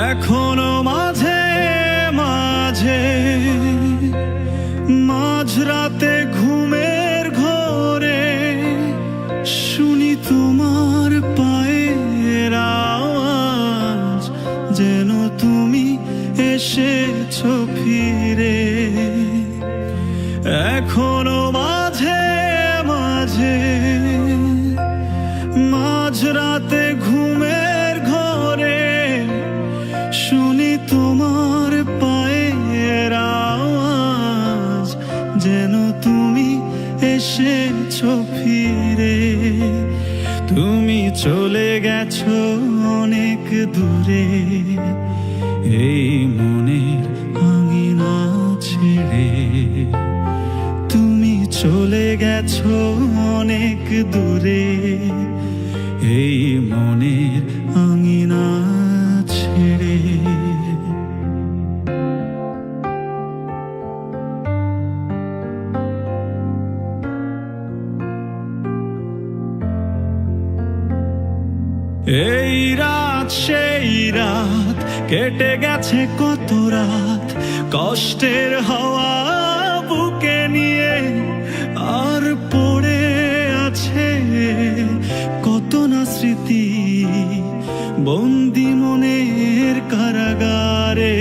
এখনো মাঝে মাঝে মাঝরাতে ঘুমের ঘোরে শুনি তোমার পায়ের আওয়াজ, যেন তুমি এসেছো ফিরে। এখনো মাঝে মাঝে মাঝরাতে ঘুমের ঘোরে শুনি তোমার পায়ের আওয়াজ, যেন তুমি এসেছো ফিরে। তুমি চলে গেছো অনেক দূরে, এই মনের আঙিনা ছেড়ে। তুমি চলে গেছো অনেক দূরে, এই মনের আঙিনা ছেড়ে। এই রাত সেই রাত, কেটে গেছে কত রাত, কষ্টের হাওয়া বুকে নিয়ে। আর পড়ে আছে কত না স্মৃতি, বন্দি মনের কারাগারে।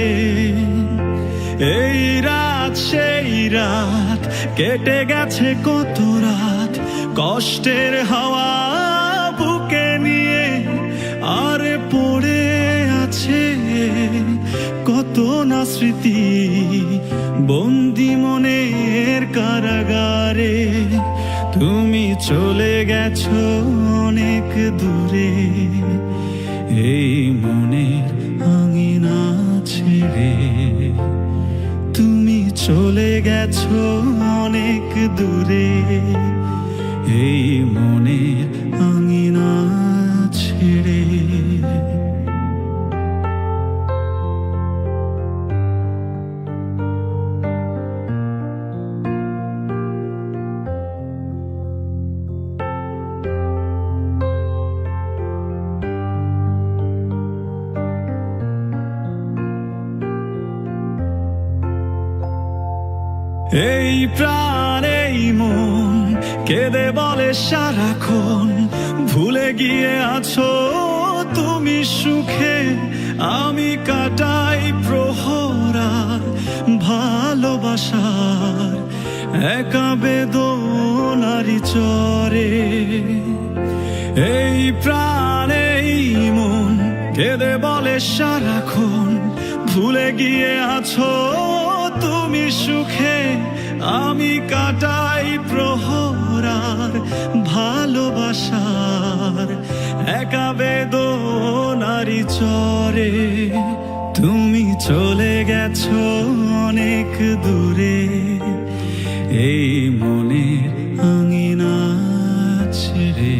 এই রাত সেই রাত, কেটে গেছে কত রাত, কষ্টের হাওয়া বুকে নিয়ে। আর পড়ে আছে কত না স্মৃতি, বন্দি মনের কারাগারে। তুমি চলে গেছো অনেক দূরে, এই মনের আঙিনা ছেড়ে। তুমি চলে গেছো অনেক দূরে, এই মনের আঙিনা ছেড়ে। এই প্রাণ এই মন কেঁদে বলে সারাক্ষণ, ভুলে গিয়ে আছো তুমি সুখে। আমি কাটাই প্রহরার ভালোবাসার একা বেদনারি চরে। এই প্রাণ এই মন কেঁদে বলে সারাক্ষণ, ভুলে গিয়ে আছো তুমি সুখে। আমি কাটাই প্রহরার ভালোবাসার একা বেদনারি চরে। তুমি চলে গেছো অনেক দূরে, এই মনের আঙিনা ছেড়ে।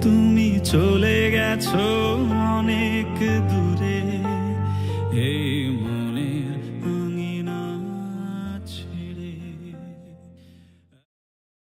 তুমি চলে গেছো